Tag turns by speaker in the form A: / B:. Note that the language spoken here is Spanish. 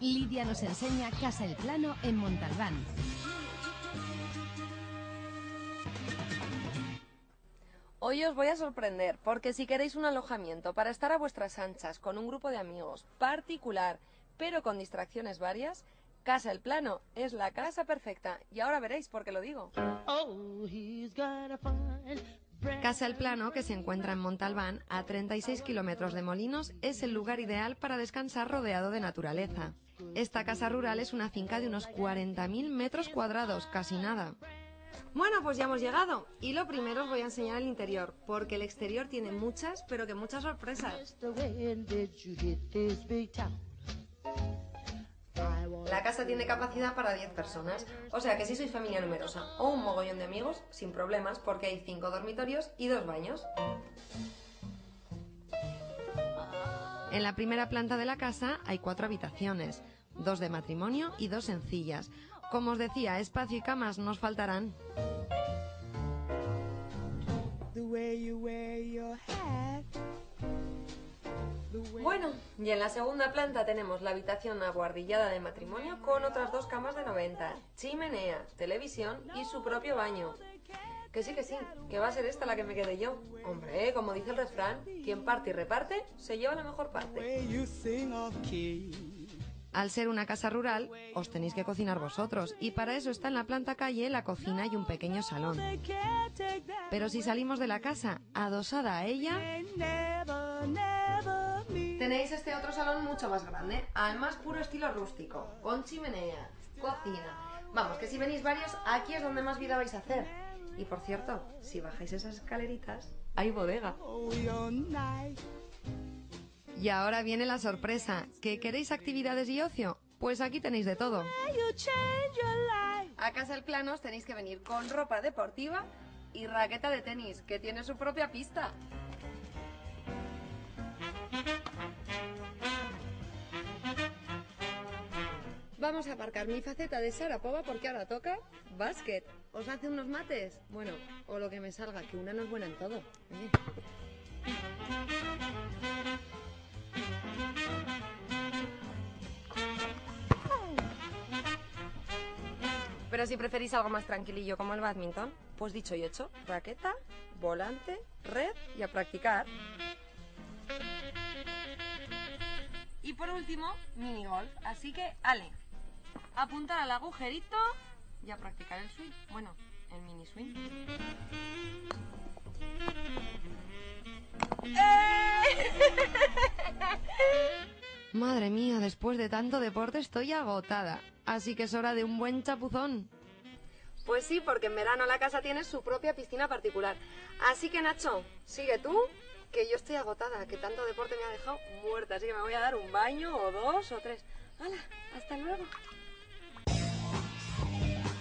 A: Lidia nos enseña Casa El Plano en Montalbán.
B: Hoy os voy a sorprender, porque si queréis un alojamiento para estar a vuestras anchas con un grupo de amigos particular, pero con distracciones varias, Casa El Plano es la casa perfecta. Y ahora veréis por qué lo digo. Casa El Plano, que se encuentra en Montalbán, a 36 kilómetros de Molinos, es el lugar ideal para descansar rodeado de naturaleza. Esta casa rural es una finca de unos 40.000 metros cuadrados, casi nada. Bueno, pues ya hemos llegado y lo primero os voy a enseñar el interior, porque el exterior tiene muchas, pero que muchas sorpresas. La casa tiene capacidad para 10 personas, o sea que si sois familia numerosa o un mogollón de amigos, sin problemas, porque hay 5 dormitorios y 2 baños. En la primera planta de la casa hay 4 habitaciones, 2 de matrimonio y 2 sencillas. Como os decía, espacio y camas nos faltarán. Bueno, y en la segunda planta tenemos la habitación abuhardillada de matrimonio con otras 2 camas de 90, chimenea, televisión y su propio baño. Que sí, que va a ser esta la que me quede yo. Hombre, como dice el refrán, quien parte y reparte, se lleva la mejor parte. Al ser una casa rural, os tenéis que cocinar vosotros, y para eso está en la planta calle la cocina y un pequeño salón. Pero si salimos de la casa, adosada a ella, tenéis este otro salón mucho más grande, al más puro estilo rústico, con chimenea, cocina. Vamos, que si venís varios, aquí es donde más vida vais a hacer. Y por cierto, si bajáis esas escaleritas, hay bodega. Y ahora viene la sorpresa. ¿Que queréis actividades y ocio? Pues aquí tenéis de todo. A Casa El Plano os tenéis que venir con ropa deportiva y raqueta de tenis, que tiene su propia pista. Vamos a aparcar mi faceta de Sarapova porque ahora toca básquet. ¿Os hace unos mates? Bueno, o lo que me salga, que una no es buena en todo. Pero si preferís algo más tranquilillo como el bádminton, pues dicho y hecho, raqueta, volante, red y a practicar. Y por último, minigolf. Así que, ale, apuntar al agujerito y a practicar el swing. Bueno, el mini swing. Madre mía, después de tanto deporte estoy agotada. Así que es hora de un buen chapuzón. Pues sí, porque en verano la casa tiene su propia piscina particular. Así que Nacho, sigue tú, que yo estoy agotada, que tanto deporte me ha dejado muerta. Así que me voy a dar un baño, o 2 o 3. ¡Hala! ¡Hasta luego!